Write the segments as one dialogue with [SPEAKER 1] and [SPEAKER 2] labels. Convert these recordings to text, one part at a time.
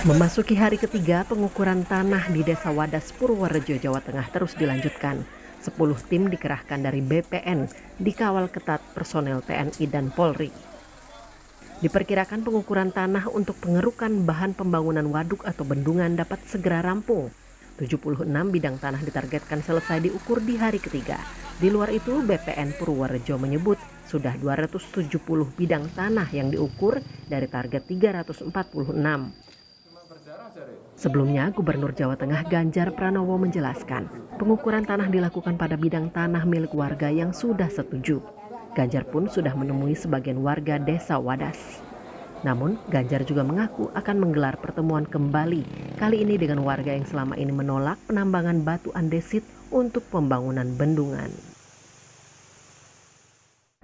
[SPEAKER 1] Memasuki hari ketiga, pengukuran tanah di Desa Wadas, Purworejo, Jawa Tengah terus dilanjutkan. 10 tim dikerahkan dari BPN, dikawal ketat personel TNI dan Polri. Diperkirakan pengukuran tanah untuk pengerukan bahan pembangunan waduk atau bendungan dapat segera rampung. 76 bidang tanah ditargetkan selesai diukur di hari ketiga. Di luar itu, BPN Purworejo menyebut sudah 270 bidang tanah yang diukur dari target 346. Sebelumnya, Gubernur Jawa Tengah Ganjar Pranowo menjelaskan, pengukuran tanah dilakukan pada bidang tanah milik warga yang sudah setuju. Ganjar pun sudah menemui sebagian warga Desa Wadas. Namun, Ganjar juga mengaku akan menggelar pertemuan kembali, kali ini dengan warga yang selama ini menolak penambangan batu andesit untuk pembangunan bendungan.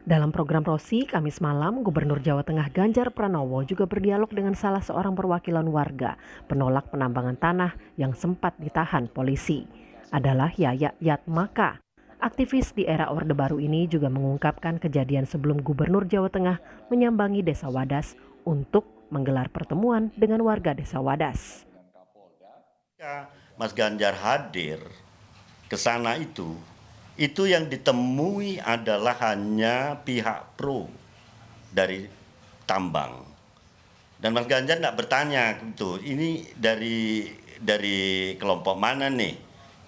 [SPEAKER 1] Dalam program Rosi, Kamis malam, Gubernur Jawa Tengah Ganjar Pranowo juga berdialog dengan salah seorang perwakilan warga penolak penambangan tanah yang sempat ditahan polisi. Adalah Yaya Yatmaka. Aktivis di era Orde Baru ini juga mengungkapkan kejadian sebelum Gubernur Jawa Tengah menyambangi Desa Wadas untuk menggelar pertemuan dengan warga Desa Wadas.
[SPEAKER 2] Mas Ganjar hadir ke sana itu yang ditemui adalah hanya pihak pro dari tambang. Dan Mas Ganjar tidak bertanya gitu, ini dari kelompok mana nih,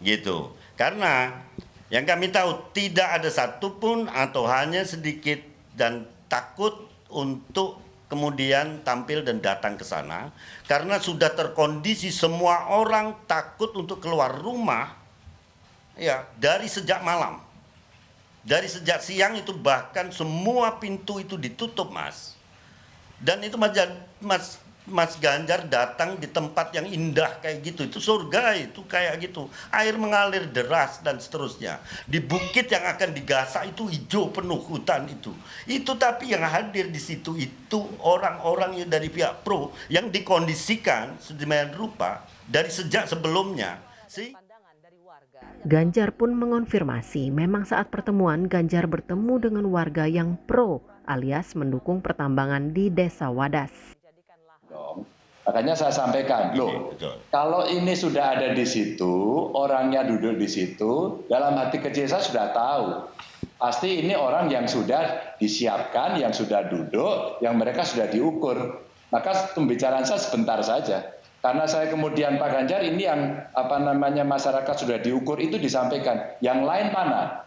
[SPEAKER 2] gitu. Karena yang kami tahu tidak ada satupun atau hanya sedikit dan takut untuk kemudian tampil dan datang ke sana. Karena sudah terkondisi semua orang takut untuk keluar rumah. Ya, dari sejak malam, dari sejak siang itu bahkan semua pintu itu ditutup, Mas. Dan itu Mas Ganjar datang di tempat yang indah kayak gitu, itu surga itu kayak gitu, air mengalir deras dan seterusnya. Di bukit yang akan digasak itu hijau penuh hutan itu tapi yang hadir di situ itu orang-orang dari pihak pro yang dikondisikan sedemikian rupa dari sejak sebelumnya.
[SPEAKER 1] Ganjar pun mengonfirmasi memang saat pertemuan Ganjar bertemu dengan warga yang pro alias mendukung pertambangan di Desa Wadas.
[SPEAKER 3] Makanya saya sampaikan, loh, kalau ini sudah ada di situ, orangnya duduk di situ, dalam hati kecil saya sudah tahu. Pasti ini orang yang sudah disiapkan, yang sudah duduk, yang mereka sudah diukur. Maka pembicaraan saya sebentar saja. Karena saya kemudian Pak Ganjar ini yang masyarakat sudah diukur itu disampaikan. Yang lain mana?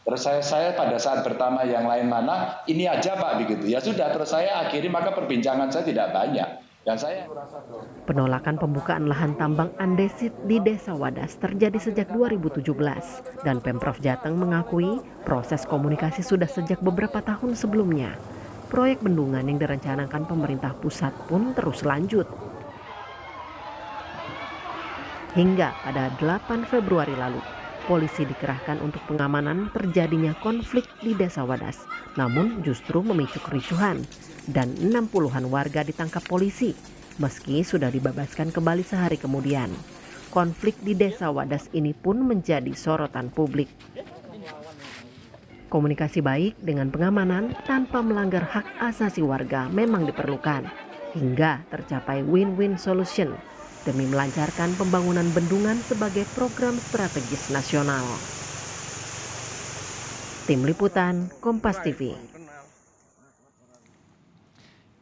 [SPEAKER 3] Terus saya pada saat pertama yang lain mana? Ini aja Pak begitu. Ya sudah, terus saya akhiri maka perbincangan saya tidak banyak. Dan saya
[SPEAKER 1] penolakan pembukaan lahan tambang andesit di Desa Wadas terjadi sejak 2017 dan Pemprov Jateng mengakui proses komunikasi sudah sejak beberapa tahun sebelumnya. Proyek bendungan yang direncanakan pemerintah pusat pun terus lanjut. Hingga pada 8 Februari lalu, polisi dikerahkan untuk pengamanan terjadinya konflik di Desa Wadas. Namun justru memicu kericuhan dan 60-an warga ditangkap polisi meski sudah dibebaskan kembali sehari kemudian. Konflik di Desa Wadas ini pun menjadi sorotan publik. Komunikasi baik dengan pengamanan tanpa melanggar hak asasi warga memang diperlukan hingga tercapai win-win solution demi melancarkan pembangunan bendungan sebagai program strategis nasional. Tim Liputan, Kompas TV.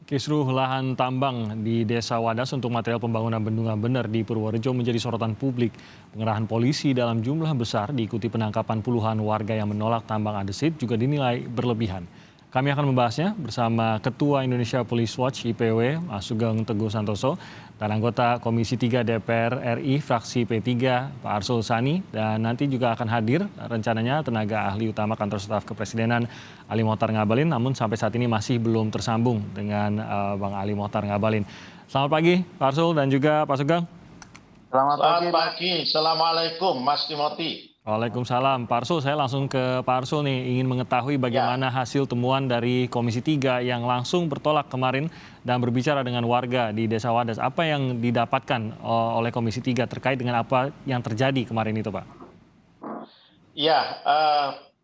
[SPEAKER 4] Kisruh lahan tambang di Desa Wadas untuk material pembangunan bendungan bener di Purworejo menjadi sorotan publik. Pengerahan polisi dalam jumlah besar diikuti penangkapan puluhan warga yang menolak tambang andesit juga dinilai berlebihan. Kami akan membahasnya bersama Ketua Indonesia Police Watch IPW, Mas Sugeng Teguh Santoso, dan anggota Komisi 3 DPR RI fraksi P3, Pak Arsul Sani, dan nanti juga akan hadir rencananya tenaga ahli utama Kantor Staf Kepresidenan Ali Mohtar Ngabalin, namun sampai saat ini masih belum tersambung dengan Bang Ali Mohtar Ngabalin. Selamat pagi Pak Arsul dan juga Pak Sugeng.
[SPEAKER 5] Selamat pagi. Assalamualaikum Mas Timothy.
[SPEAKER 4] Waalaikumsalam. Pak Arsul, saya langsung ke Pak Arsul nih, ingin mengetahui bagaimana hasil temuan dari Komisi 3 yang langsung bertolak kemarin dan berbicara dengan warga di Desa Wadas. Apa yang didapatkan oleh Komisi 3 terkait dengan apa yang terjadi kemarin itu, Pak?
[SPEAKER 5] Ya,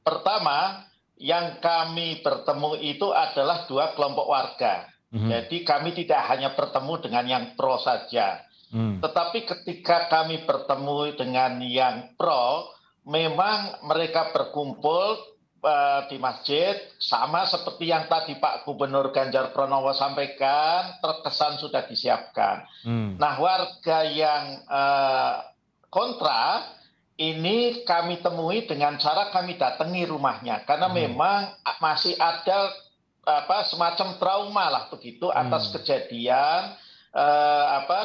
[SPEAKER 5] pertama yang kami bertemu itu adalah dua kelompok warga. Jadi kami tidak hanya bertemu dengan yang pro saja. Tetapi ketika kami bertemu dengan yang pro, memang mereka berkumpul di masjid, sama seperti yang tadi Pak Gubernur Ganjar Pranowo sampaikan, terkesan sudah disiapkan. Nah, warga yang kontra, ini kami temui dengan cara kami datangi rumahnya, karena memang masih ada semacam trauma lah begitu atas kejadian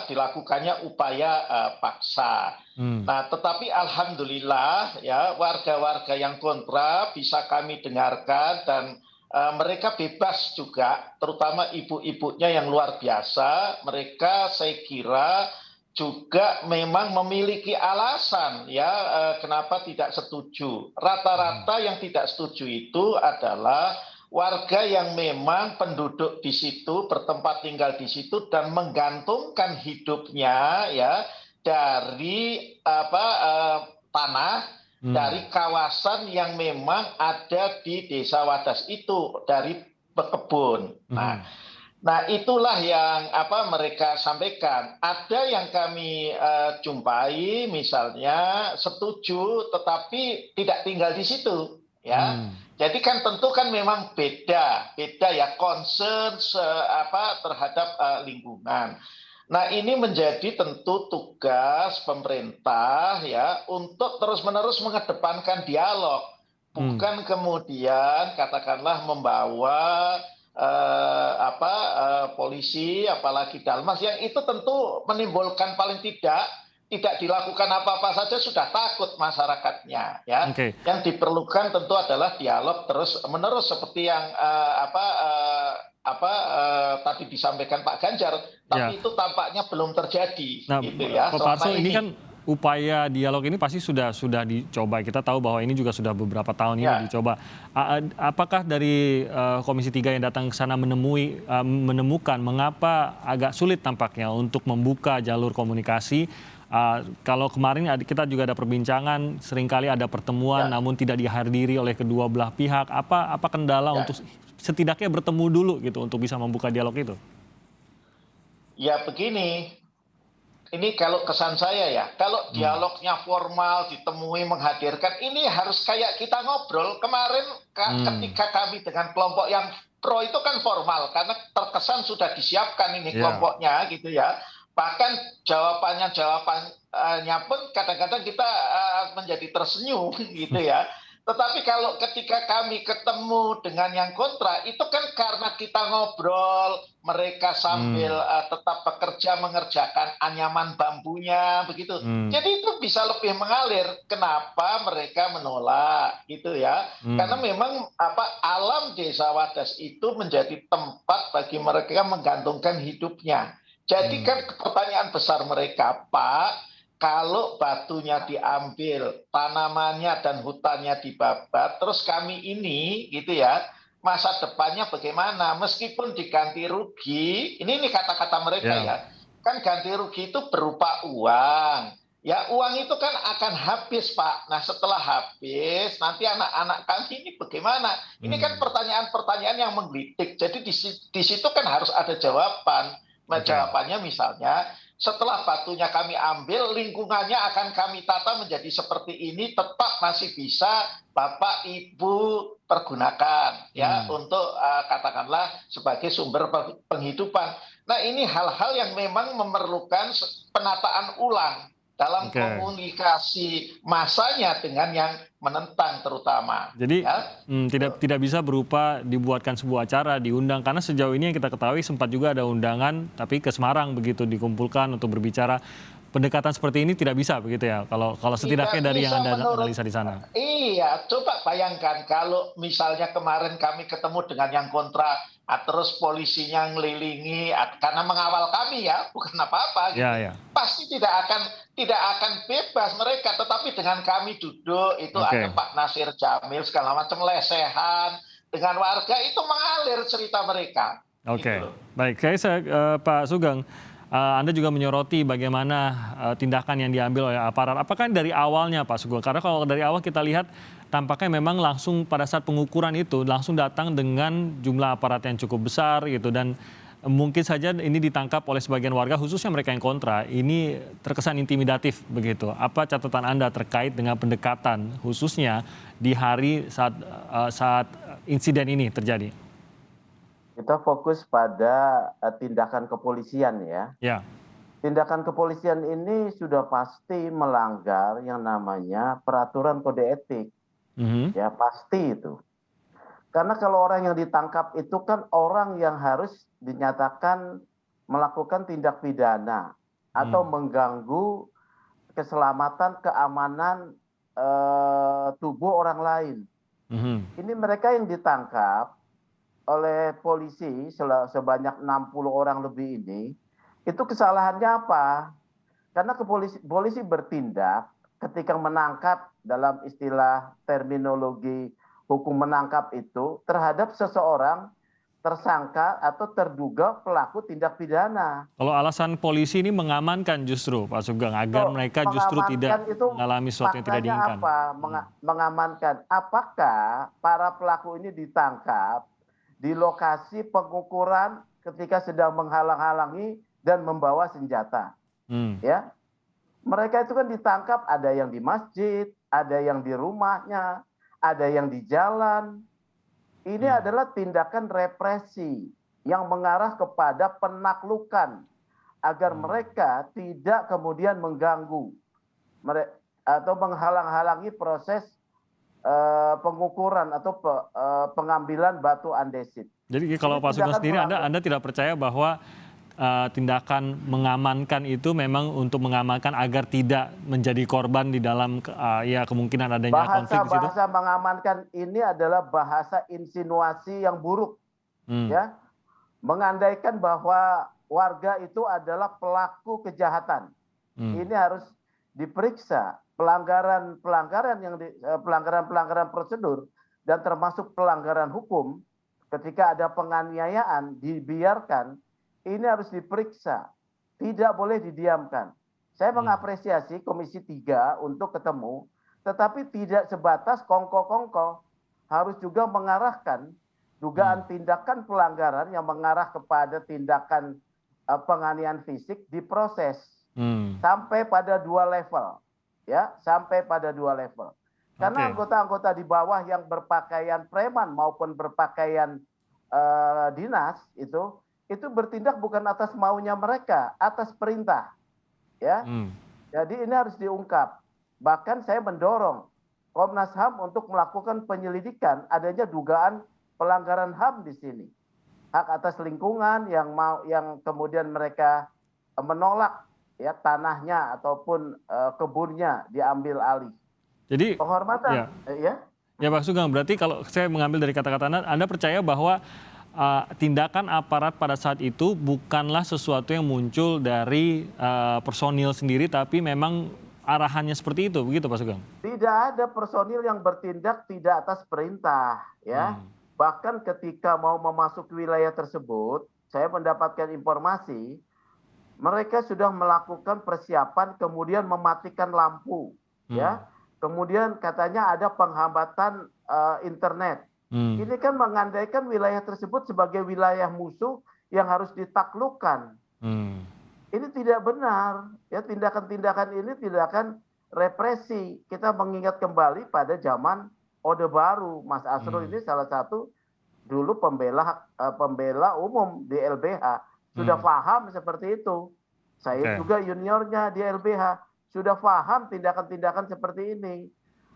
[SPEAKER 5] dilakukannya upaya paksa. Nah, tetapi alhamdulillah ya warga-warga yang kontra bisa kami dengarkan dan mereka bebas juga, terutama ibu-ibunya yang luar biasa. Mereka saya kira juga memang memiliki alasan ya kenapa tidak setuju. Rata-rata yang tidak setuju itu adalah warga yang memang penduduk di situ, bertempat tinggal di situ dan menggantungkan hidupnya ya dari tanah dari kawasan yang memang ada di Desa Wadas itu, dari berkebun. Nah, itulah yang mereka sampaikan. Ada yang kami jumpai misalnya setuju tetapi tidak tinggal di situ ya. Jadi kan tentu kan memang beda ya concern terhadap lingkungan. Nah, ini menjadi tentu tugas pemerintah ya untuk terus-menerus mengedepankan dialog, bukan kemudian katakanlah membawa polisi apalagi Dalmas yang itu tentu menimbulkan paling tidak dilakukan apa-apa saja sudah takut masyarakatnya ya. Yang diperlukan tentu adalah dialog terus-menerus seperti yang tadi disampaikan Pak Ganjar, tapi itu tampaknya belum terjadi.
[SPEAKER 4] Nah,
[SPEAKER 5] gitu ya.
[SPEAKER 4] Pak Arso, ini kan upaya dialog ini pasti sudah dicoba. Kita tahu bahwa ini juga sudah beberapa tahun ini dicoba. Apakah dari Komisi 3 yang datang ke sana menemukan mengapa agak sulit tampaknya untuk membuka jalur komunikasi? Kalau kemarin kita juga ada perbincangan, seringkali ada pertemuan namun tidak dihadiri oleh kedua belah pihak. Apa kendala untuk setidaknya bertemu dulu gitu untuk bisa membuka dialog itu?
[SPEAKER 5] Ya begini, ini kalau kesan saya ya, kalau dialognya formal, ditemui, menghadirkan, ini harus kayak kita ngobrol. Kemarin ketika kami dengan kelompok yang pro itu kan formal, karena terkesan sudah disiapkan ini kelompoknya gitu ya. Bahkan jawabannya pun kadang-kadang kita menjadi tersenyum gitu ya. Tetapi kalau ketika kami ketemu dengan yang kontra, itu kan karena kita ngobrol, mereka sambil tetap bekerja mengerjakan anyaman bambunya, begitu. Jadi itu bisa lebih mengalir. Kenapa mereka menolak, gitu ya? Karena memang alam Desa Wadas itu menjadi tempat bagi mereka menggantungkan hidupnya. Jadi kan pertanyaan besar mereka, Pak, kalau batunya diambil, tanamannya dan hutannya dibabat, terus kami ini gitu ya, masa depannya bagaimana? Meskipun diganti rugi, ini kata-kata mereka ya, kan ganti rugi itu berupa uang. Ya uang itu kan akan habis Pak. Nah setelah habis, nanti anak-anak kami ini bagaimana? Ini kan pertanyaan-pertanyaan yang menggelitik. Jadi di situ kan harus ada jawaban. Jawabannya misalnya, setelah batunya kami ambil, lingkungannya akan kami tata menjadi seperti ini, tetap masih bisa Bapak Ibu pergunakan ya untuk katakanlah sebagai sumber penghidupan. Nah, ini hal-hal yang memang memerlukan penataan ulang dalam komunikasi masanya dengan yang menentang terutama.
[SPEAKER 4] Jadi tidak bisa berupa dibuatkan sebuah acara, diundang, karena sejauh ini yang kita ketahui sempat juga ada undangan tapi ke Semarang begitu dikumpulkan untuk berbicara. Pendekatan seperti ini tidak bisa begitu ya, kalau setidaknya dari yang Anda analisa di sana.
[SPEAKER 5] Iya, coba bayangkan kalau misalnya kemarin kami ketemu dengan yang kontra, terus polisinya ngelilingi karena mengawal kami ya, bukan apa-apa gitu. Pasti tidak akan bebas mereka, tetapi dengan kami duduk itu ada Pak Nasir Jamil segala macam lesehan dengan warga, itu mengalir cerita mereka.
[SPEAKER 4] Baik, saya Pak Sugeng. Anda juga menyoroti bagaimana tindakan yang diambil oleh aparat. Apakah dari awalnya Pak Sugeng? Karena kalau dari awal kita lihat tampaknya memang langsung pada saat pengukuran itu langsung datang dengan jumlah aparat yang cukup besar gitu, dan mungkin saja ini ditangkap oleh sebagian warga, khususnya mereka yang kontra. Ini terkesan intimidatif begitu. Apa catatan Anda terkait dengan pendekatan khususnya di hari saat insiden ini terjadi?
[SPEAKER 6] Kita fokus pada tindakan kepolisian ya.
[SPEAKER 4] Ya.
[SPEAKER 6] Tindakan kepolisian ini sudah pasti melanggar yang namanya peraturan kode etik. Ya pasti itu. Karena kalau orang yang ditangkap itu kan orang yang harus dinyatakan melakukan tindak pidana atau mengganggu keselamatan, keamanan tubuh orang lain. Ini mereka yang ditangkap oleh polisi sebanyak 60 orang lebih ini, itu kesalahannya apa? Karena polisi bertindak ketika menangkap, dalam istilah terminologi hukum menangkap itu, terhadap seseorang tersangka atau terduga pelaku tindak pidana.
[SPEAKER 4] Kalau alasan polisi ini mengamankan justru Pak Sugeng, agar mereka justru tidak mengalami sesuatu yang tidak diinginkan.
[SPEAKER 6] Apa? Mengamankan. Apakah para pelaku ini ditangkap di lokasi pengukuran ketika sedang menghalang-halangi dan membawa senjata? Ya, mereka itu kan ditangkap, ada yang di masjid, ada yang di rumahnya, ada yang di jalan. Ini adalah tindakan represi yang mengarah kepada penaklukan agar mereka tidak kemudian mengganggu atau menghalang-halangi proses pengukuran atau pengambilan batu andesit.
[SPEAKER 4] Jadi kalau Pak Sugeng sendiri, Anda tidak percaya bahwa tindakan mengamankan itu memang untuk mengamankan agar tidak menjadi korban di dalam ya kemungkinan adanya konflik di situ?
[SPEAKER 6] Bahasa mengamankan ini adalah bahasa insinuasi yang buruk, ya, mengandaikan bahwa warga itu adalah pelaku kejahatan. Ini harus diperiksa pelanggaran prosedur dan termasuk pelanggaran hukum. Ketika ada penganiayaan dibiarkan, ini harus diperiksa, tidak boleh didiamkan. Saya mengapresiasi Komisi 3 untuk ketemu, tetapi tidak sebatas kongko-kongko, harus juga mengarahkan dugaan tindakan pelanggaran yang mengarah kepada tindakan penganiayaan fisik diproses sampai pada 2 level, ya, sampai pada 2 level. Karena anggota-anggota di bawah yang berpakaian preman maupun berpakaian dinas itu bertindak bukan atas maunya mereka, atas perintah, ya. Jadi ini harus diungkap. Bahkan saya mendorong Komnas HAM untuk melakukan penyelidikan adanya dugaan pelanggaran HAM di sini, hak atas lingkungan yang kemudian mereka menolak, ya, tanahnya ataupun kebunnya diambil alih.
[SPEAKER 4] Jadi
[SPEAKER 6] penghormatan,
[SPEAKER 4] ya Pak Sugeng, berarti kalau saya mengambil dari kata-kata Anda percaya bahwa tindakan aparat pada saat itu bukanlah sesuatu yang muncul dari personil sendiri, tapi memang arahannya seperti itu, begitu Pak Sugeng?
[SPEAKER 6] Tidak ada personil yang bertindak tidak atas perintah, ya. Bahkan ketika mau memasuki wilayah tersebut, saya mendapatkan informasi, mereka sudah melakukan persiapan, kemudian mematikan lampu, ya. Kemudian katanya ada penghambatan internet. Ini kan mengandaikan wilayah tersebut sebagai wilayah musuh yang harus ditaklukkan. Ini tidak benar. Ya, tindakan-tindakan ini tindakan represi. Kita mengingat kembali pada zaman Orde Baru. Mas Asrul ini salah satu dulu pembela umum di LBH. Sudah paham seperti itu. Saya juga juniornya di LBH. Sudah paham tindakan-tindakan seperti ini.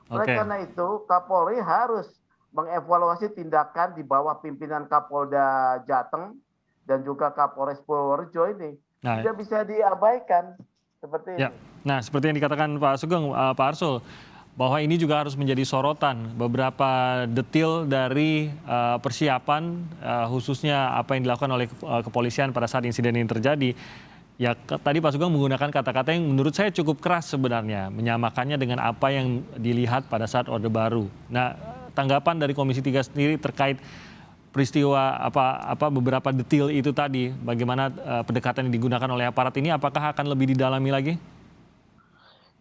[SPEAKER 6] Oleh karena itu, Kapolri harus mengevaluasi tindakan di bawah pimpinan Kapolda Jateng dan juga Kapolres Purworejo ini. Tidak bisa diabaikan seperti ini.
[SPEAKER 4] Nah, seperti yang dikatakan Pak Sugeng, Pak Arsul, bahwa ini juga harus menjadi sorotan. Beberapa detail dari persiapan, khususnya apa yang dilakukan oleh kepolisian pada saat insiden ini terjadi. Ya, tadi Pak Sugeng menggunakan kata-kata yang menurut saya cukup keras sebenarnya, menyamakannya dengan apa yang dilihat pada saat Orde Baru. Nah, tanggapan dari Komisi 3 sendiri terkait peristiwa beberapa detail itu tadi, bagaimana pendekatan yang digunakan oleh aparat ini, apakah akan lebih didalami lagi?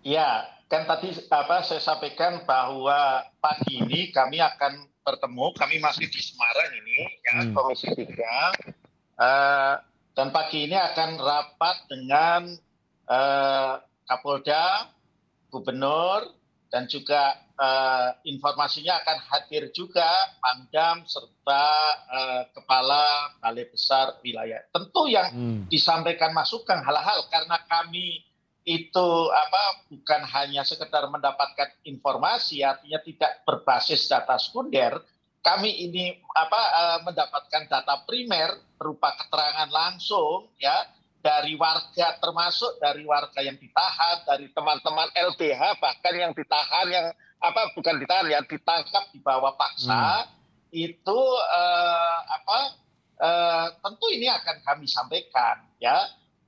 [SPEAKER 5] Ya, kan tadi saya sampaikan bahwa pagi ini kami akan bertemu, kami masih di Semarang ini, ya, Komisi 3, dan pagi ini akan rapat dengan Kapolda, Gubernur, dan juga informasinya akan hadir juga Pangdam serta Kepala Balai Besar Wilayah. Tentu yang disampaikan masukan hal-hal karena kami itu bukan hanya sekedar mendapatkan informasi, artinya tidak berbasis data sekunder. Kami ini mendapatkan data primer berupa keterangan langsung, ya, dari warga, termasuk dari warga yang ditahan, dari teman-teman LBH bahkan yang ditahan, yang bukan ditahan ya, ditangkap di bawah paksa. Itu tentu ini akan kami sampaikan, ya.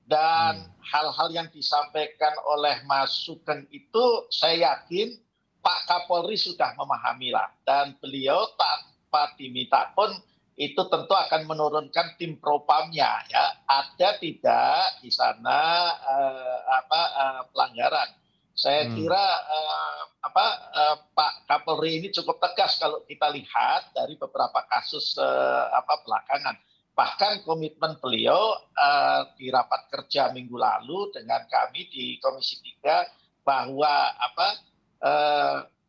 [SPEAKER 5] Dan hal-hal yang disampaikan oleh Mas Sugeng itu saya yakin Pak Kapolri sudah memahamilah, dan beliau tanpa diminta pun itu tentu akan menurunkan tim propamnya, ya, ada tidak di sana pelanggaran. Saya kira Pak Kapolri ini cukup tegas kalau kita lihat dari beberapa kasus belakangan. Bahkan komitmen beliau di rapat kerja minggu lalu dengan kami di Komisi 3 bahwa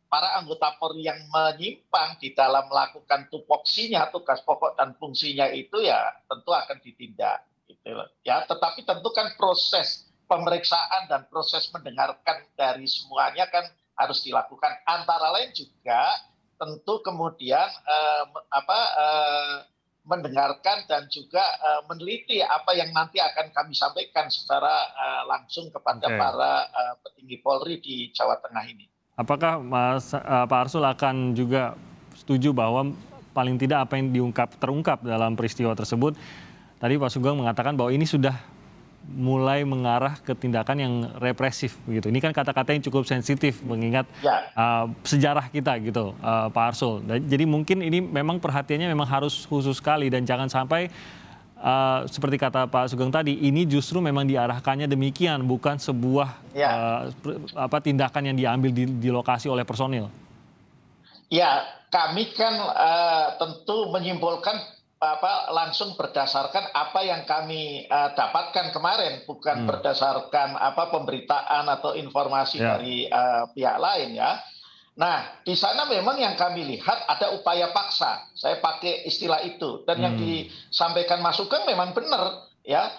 [SPEAKER 5] para anggota Polri yang menyimpang di dalam melakukan tupoksinya, tugas pokok dan fungsinya itu ya tentu akan ditindak. Gitu. Ya, tetapi tentu kan proses pemeriksaan dan proses mendengarkan dari semuanya kan harus dilakukan. Antara lain juga tentu kemudian mendengarkan dan juga meneliti apa yang nanti akan kami sampaikan secara langsung kepada para petinggi Polri di Jawa Tengah ini.
[SPEAKER 4] Apakah Pak Arsul akan juga setuju bahwa paling tidak apa yang terungkap dalam peristiwa tersebut, tadi Pak Sugeng mengatakan bahwa ini sudah mulai mengarah ke tindakan yang represif begitu. Ini kan kata-kata yang cukup sensitif mengingat sejarah kita gitu, Pak Arsul. Jadi mungkin ini memang perhatiannya memang harus khusus sekali dan jangan sampai seperti kata Pak Sugeng tadi, ini justru memang diarahkannya demikian, bukan sebuah tindakan yang diambil di lokasi oleh personil.
[SPEAKER 5] Ya, kami kan tentu menyimpulkan langsung berdasarkan apa yang kami dapatkan kemarin, bukan berdasarkan pemberitaan atau informasi dari pihak lain, ya. Nah, di sana memang yang kami lihat ada upaya paksa. Saya pakai istilah itu. Dan yang disampaikan Mas Sugeng memang benar, ya.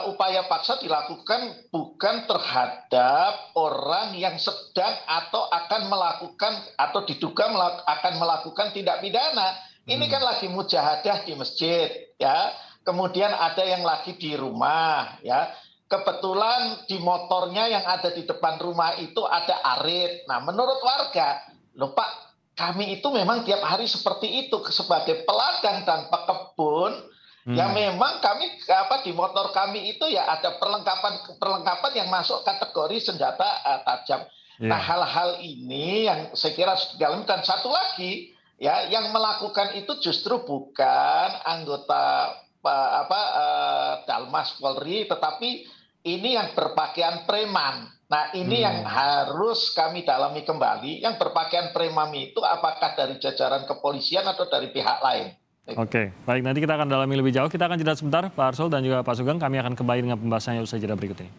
[SPEAKER 5] Upaya paksa dilakukan bukan terhadap orang yang sedang atau akan melakukan atau diduga akan melakukan tindak pidana. Ini kan lagi mujahadah di masjid, ya. Kemudian ada yang lagi di rumah, ya. Kebetulan di motornya yang ada di depan rumah itu ada arit. Nah, menurut warga, loh Pak, kami itu memang tiap hari seperti itu sebagai peladang dan pekebun. Ya memang kami di motor kami itu ya ada perlengkapan yang masuk kategori senjata tajam. Nah, hal-hal ini yang saya kira dalam, dan satu lagi ya yang melakukan itu justru bukan anggota Dalmas Polri, tetapi ini yang berpakaian preman. Nah, ini yang harus kami dalami kembali. Yang berpakaian preman itu apakah dari jajaran kepolisian atau dari pihak lain?
[SPEAKER 4] Oke, baik, nanti kita akan dalami lebih jauh. Kita akan jeda sebentar, Pak Arsul dan juga Pak Sugeng. Kami akan kembali dengan pembahasannya usai jeda berikut ini.